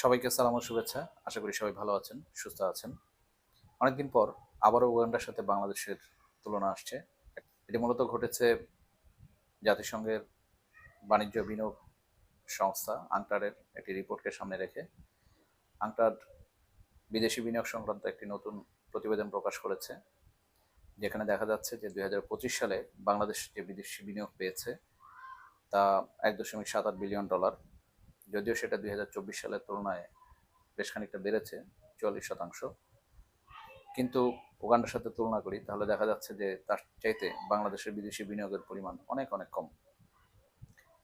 সবাইকে সালাম ও শুভেচ্ছা। আশা করি সবাই ভালো আছেন, সুস্থ আছেন। অনেকদিন পর আবারও উগান্ডার সাথে বাংলাদেশের তুলনা আসছে। এটি মূলত ঘটেছে জাতিসংঘের বাণিজ্য বিনিয়োগ সংস্থা আংটারের একটি রিপোর্টকে সামনে রেখে। আংটার বিদেশি বিনিয়োগ সংক্রান্ত একটি নতুন প্রতিবেদন প্রকাশ করেছে, যেখানে দেখা যাচ্ছে যে 2025 সালে বাংলাদেশ যে বিদেশি বিনিয়োগ পেয়েছে তা $1.78 বিলিয়ন। যদিও সেটা 2024 সালের তুলনায় বেশ খানিকটা বেড়েছে, 44%। কিন্তু উগান্ডার সাথে তুলনা করি তাহলে দেখা যাচ্ছে যে তার চাইতে বাংলাদেশের বিদেশি বিনিয়োগের পরিমাণ অনেক অনেক কম।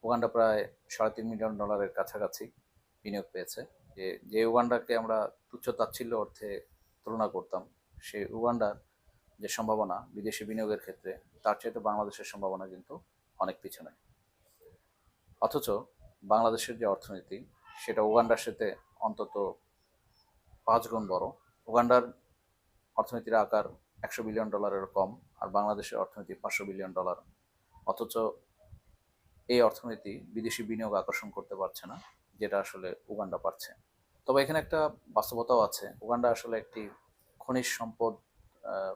উগান্ডা প্রায় $3.5 মিলিয়ন কাছাকাছি বিনিয়োগ পেয়েছে। যে উগান্ডাকে আমরা তুচ্ছ তাচ্ছিল্য অর্থে তুলনা করতাম, সেই উগান্ডার যে সম্ভাবনা বিদেশি বিনিয়োগের ক্ষেত্রে তার চাইতে বাংলাদেশের সম্ভাবনা কিন্তু অনেক পিছনে। অথচ বাংলাদেশের যে অর্থনীতি সেটা উগান্ডার সাথে অন্তত 5 গুণ বড়। উগান্ডার অর্থনীতির আকার $100 বিলিয়ন কম, আর বাংলাদেশের অর্থনীতি $500 বিলিয়ন। অথচ এই অর্থনীতি বিদেশি বিনিয়োগ আকর্ষণ করতে পারছে না, যেটা আসলে উগান্ডা পারছে। তবে এখানে একটা বাস্তবতাও আছে। উগান্ডা আসলে একটি খনিজ সম্পদ আহ,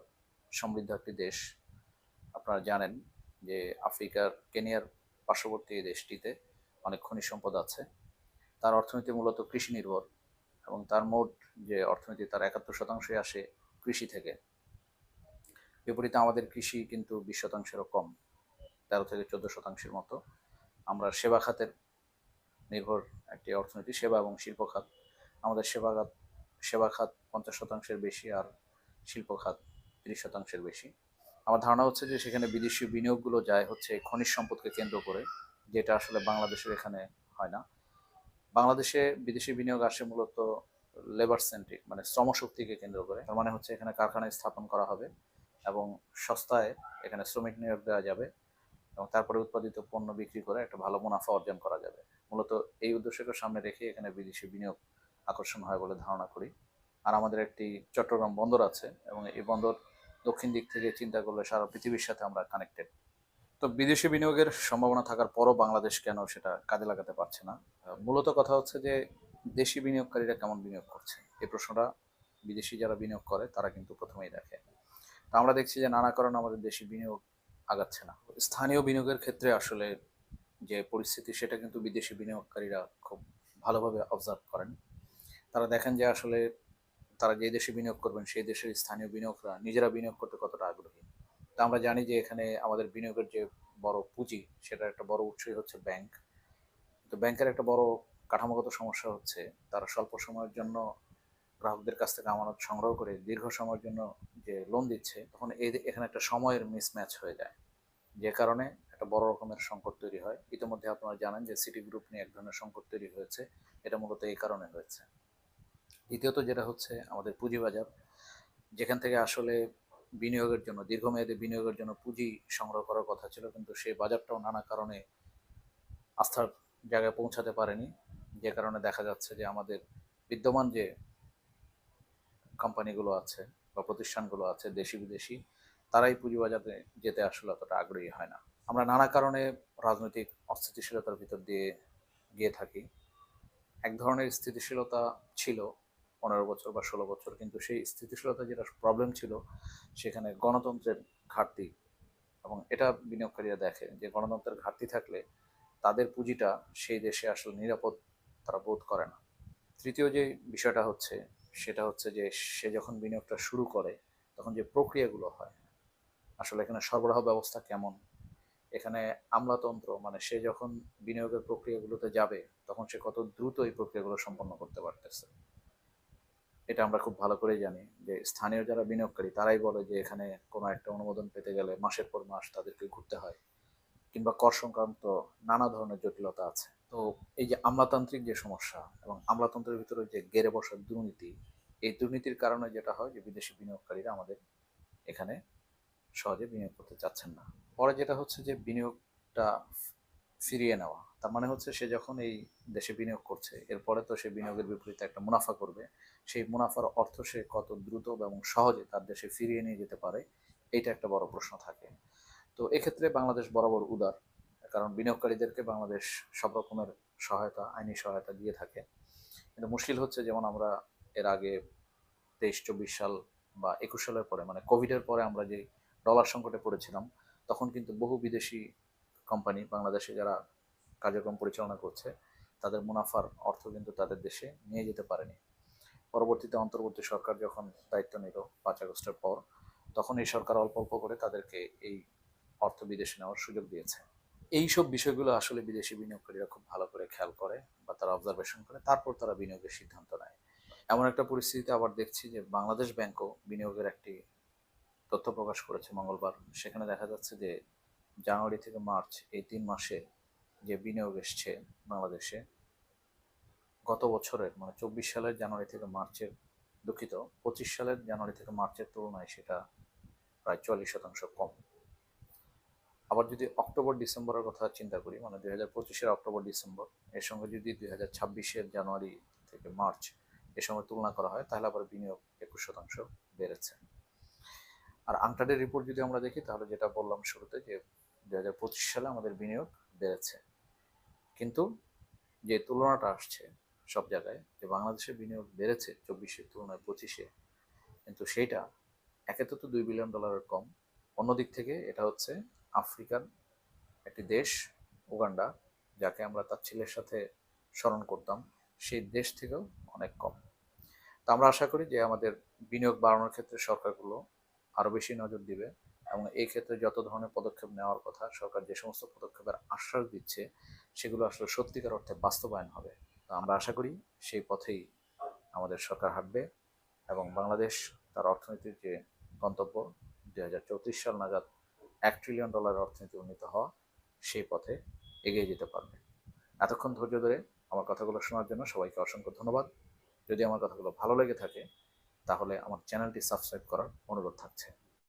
সমৃদ্ধ একটি দেশ। আপনারা জানেন যে আফ্রিকার কেনিয়ার পার্শ্ববর্তী এই দেশটিতে অনেক খনিজ সম্পদ আছে। তার অর্থনীতি মূলত কৃষি নির্ভর, এবং তার মোট যে অর্থনীতি তার 71%ই আসে কৃষি থেকে। বিপরীতে আমাদের কৃষি কিন্তু 20%-এরও কম, 13 থেকে 14% মতো। আমরা সেবা খাতের নির্ভর একটি অর্থনীতি, সেবা এবং শিল্প খাত। আমাদের সেবা খাত 50%-এর বেশি, আর শিল্প খাত 30%-এর বেশি। আমার ধারণা হচ্ছে যে সেখানে বিদেশি বিনিয়োগগুলো যায় হচ্ছে খনিজ সম্পদকে কেন্দ্র করে, যেটা আসলে বাংলাদেশের এখানে হয় না। বাংলাদেশে বিদেশি বিনিয়োগ আসে মূলত লেবার সেন্ট্রিক, মানে শ্রমশক্তিকে কেন্দ্র করে। তার মানে হচ্ছে এখানে কারখানায় স্থাপন করা হবে এবং সস্তায় এখানে শ্রমিক নিয়োগ দেওয়া যাবে, এবং তারপরে উৎপাদিত পণ্য বিক্রি করে একটা ভালো মুনাফা অর্জন করা যাবে। মূলত এই উদ্দেশ্যকে সামনে রেখে এখানে বিদেশি বিনিয়োগ আকর্ষণ হয় বলে ধারণা করি। আর আমাদের একটি চট্টগ্রাম বন্দর আছে, এবং এই বন্দর দক্ষিণ দিক থেকে চিন্তা করলে সারা পৃথিবীর সাথে আমরা কানেক্টেড। তো বিদেশি বিনিয়োগের সম্ভাবনা থাকার পরও বাংলাদেশ কেন সেটা কাজে লাগাতে পারছে না? মূলত কথা হচ্ছে যে দেশি বিনিয়োগকারীরা কেমন বিনিয়োগ করছে, এই প্রশ্নটা বিদেশি যারা বিনিয়োগ করে তারা কিন্তু প্রথমেই দেখে। তো আমরা দেখছি যে নানা কারণে আমাদের দেশি বিনিয়োগ আগাচ্ছে না। স্থানীয় বিনিয়োগের ক্ষেত্রে আসলে যে পরিস্থিতি সেটা কিন্তু বিদেশি বিনিয়োগকারীরা খুব ভালোভাবে অবজার্ভ করেন। তারা দেখেন যে আসলে তারা যে দেশে বিনিয়োগ করবেন সেই দেশের স্থানীয় বিনিয়োগরা নিজেরা বিনিয়োগ করতে কতটা আগ্রহী। তা আমরা জানি যে এখানে আমাদের বিনিয়োগের যে বড় পুঁজি, সেটার একটা বড় উৎসই হচ্ছে ব্যাংক। তো ব্যাংকের একটা বড় কাঠামোগত সমস্যা হচ্ছে তারা স্বল্প সময়ের জন্য গ্রাহকদের কাছ থেকে আমানত সংগ্রহ করে দীর্ঘ সময়ের জন্য যে লোন দিচ্ছে, তখন এখানে একটা সময়ের মিসম্যাচ হয়ে যায়, যে কারণে একটা বড় রকমের সংকট তৈরি হয়। ইতিমধ্যে আপনারা জানেন যে সিটি গ্রুপ নিয়ে এক ধরনের সংকট তৈরি হয়েছে, এটা মূলত এই কারণে হয়েছে। দ্বিতীয়ত যেটা হচ্ছে আমাদের পুঁজিবাজার, যেখান থেকে আসলে বিনিয়োগের জন্য দীর্ঘমেয়াদী বিনিয়োগের জন্য পুঁজি সংগ্রহ করার কথা ছিল, কিন্তু সেই বাজারটাও নানা কারণে আস্থার জায়গায় পৌঁছাতে পারেনি। যে কারণে দেখা যাচ্ছে যে আমাদের বিদ্যমান যে কোম্পানিগুলো আছে বা প্রতিষ্ঠানগুলো আছে দেশি বিদেশি, তারাই পুঁজিবাজারে যেতে আসলে অতটা আগ্রহী হয় না। আমরা নানা কারণে রাজনৈতিক অস্থিতিশীলতার ভিতর দিয়ে গিয়ে থাকি। এক ধরনের স্থিতিশীলতা ছিল 15 বছর বা 16 বছর, কিন্তু সেই স্থিতিশীলতা যেটা প্রবলেম ছিল সেখানে গণতন্ত্রের ঘাটতি। এবং এটা বিনিয়োগকারীরা দেখে যে গণতন্ত্রের ঘাটতি থাকলে তাদের পুঁজিটা সেই দেশে আসলে নিরাপদ তারা বোধ করে না। তৃতীয় যে বিষয়টা হচ্ছে সেটা হচ্ছে যে সে যখন বিনিয়োগটা শুরু করে তখন যে প্রক্রিয়াগুলো হয়, আসলে এখানে সরবরাহ ব্যবস্থা কেমন, এখানে আমলাতন্ত্র, মানে সে যখন বিনিয়োগের প্রক্রিয়াগুলোতে যাবে তখন সে কত দ্রুত এই প্রক্রিয়াগুলো সম্পন্ন করতে পারতেছে। এটা আমরা খুব ভালো করে জানি যে স্থানীয় যারা বিনিয়োগকারী তারাই বলে যে এখানে কোনো একটা অনুমোদন পেতে গেলে মাসের পর মাস তাদেরকে ঘুরতে হয়, কিংবা কর সংক্রান্ত নানা ধরনের জটিলতা আছে। তো এই যে আমলাতান্ত্রিক যে সমস্যা এবং আমলাতন্ত্রের ভিতরে যে গেড়ে বসার দুর্নীতি, এই দুর্নীতির কারণে যেটা হয় যে বিদেশি বিনিয়োগকারীরা আমাদের এখানে সহজে বিনিয়োগ করতে চাচ্ছেন না। পরে যেটা হচ্ছে যে বিনিয়োগটা ফিরিয়ে নেওয়া, তার মানে হচ্ছে সে যখন এই দেশে বিনিয়োগ করছে এরপরে তো সে বিনিয়োগের বিপরীতে একটা মুনাফা করবে। সেই মুনাফার অর্থ সে কত দ্রুত এবং সহজে তার দেশে ফিরিয়ে নিয়ে যেতে পারে, এইটা একটা বড় প্রশ্ন থাকে। তো এক্ষেত্রে বাংলাদেশ বরাবর উদার, কারণ বিনিয়োগকারীদেরকে বাংলাদেশ সব রকমের সহায়তা, আইনি সহায়তা দিয়ে থাকে। কিন্তু মুশকিল হচ্ছে, যেমন আমরা এর আগে 23-24 সাল বা 21 সালের পরে, মানে কোভিডের পরে আমরা যে ডলার সংকটে পড়েছিলাম, তখন কিন্তু বহু বিদেশি কোম্পানি বাংলাদেশে যারা কার্যক্রম পরিচালনা করছে, তাদের মুনাফার অর্থ কিন্তু তাদের দেশে নিয়ে যেতে পারেনি। পরবর্তীতে অন্তর্বর্তী সরকার যখন দায়িত্ব নিল 5 আগস্টের পর, তখন এই সরকার অল্প অল্প করে তাদেরকে এই অর্থ বিদেশে নেওয়ার সুযোগ দিয়েছে। এইসব বিষয়গুলো আসলে বিদেশি বিনিয়োগকারীরা খুব ভালো করে খেয়াল করে বা তারা অবজারভেশন করে, তারপর তারা বিনিয়োগের সিদ্ধান্ত নেয়। এমন একটা পরিস্থিতিতে আবার দেখছি যে বাংলাদেশ ব্যাংকও বিনিয়োগের একটি তথ্য প্রকাশ করেছে মঙ্গলবার। সেখানে দেখা যাচ্ছে যে জানুয়ারি থেকে মার্চ এই 3 মাসে যে বিনিয়োগ এসছে বাংলাদেশে, গত বছরের মানে 24 সালের জানুয়ারি থেকে মার্চের, দুঃখিত, 25 সালের জানুয়ারি থেকে মার্চের তুলনায় সেটা প্রায় 40% কম। আবার যদি অক্টোবর ডিসেম্বরের কথা চিন্তা করি, মানে 2025-এর অক্টোবর ডিসেম্বর এর সঙ্গে যদি 2026-এর জানুয়ারি থেকে মার্চ এর সঙ্গে তুলনা করা হয়, তাহলে আবার বিনিয়োগ 21% বেড়েছে। আর আনটার্ডের রিপোর্ট যদি আমরা দেখি, তাহলে যেটা বললাম শুরুতে, যে 2025 সালে আমাদের বিনিয়োগ বেড়েছে, কিন্তু যে তুলনাটা আসছে সব জায়গায়, যে বাংলাদেশের বিনিয়োগ বেড়েছে 24-এর তুলনায় 25-এ, কিন্তু সেইটা একে তো $2 বিলিয়ন কম, অন্যদিক থেকে এটা হচ্ছে আফ্রিকার একটি দেশ, উগান্ডা, যাকে আমরা তাচ্ছিল্যের সাথে স্মরণ করতাম, সেই দেশ থেকেও অনেক কম। তো আমরা আশা করি যে আমাদের বিনিয়োগ বাড়ানোর ক্ষেত্রে সরকারগুলো আরও বেশি নজর দিবে, এবং এই ক্ষেত্রে যত ধরনের পদক্ষেপ নেওয়ার কথা, সরকার যে সমস্ত পদক্ষেপের আশ্বাস দিচ্ছে, সেগুলো আসলে সত্যিকার অর্থে বাস্তবায়ন হবে। তো আমরা আশা করি সেই পথেই আমাদের সরকার হাঁটবে, এবং বাংলাদেশ তার অর্থনীতির যে গন্তব্য 2034 সাল নাগাদ $1 ট্রিলিয়ন অর্থনীতি উন্নীত হওয়া, সেই পথে এগিয়ে যেতে পারবে। এতক্ষণ ধৈর্য ধরে আমার কথাগুলো শোনার জন্য সবাইকে অসংখ্য ধন্যবাদ। যদি আমার কথাগুলো ভালো লেগে থাকে, তাহলে আমার চ্যানেলটি সাবস্ক্রাইব করার অনুরোধ থাকছে।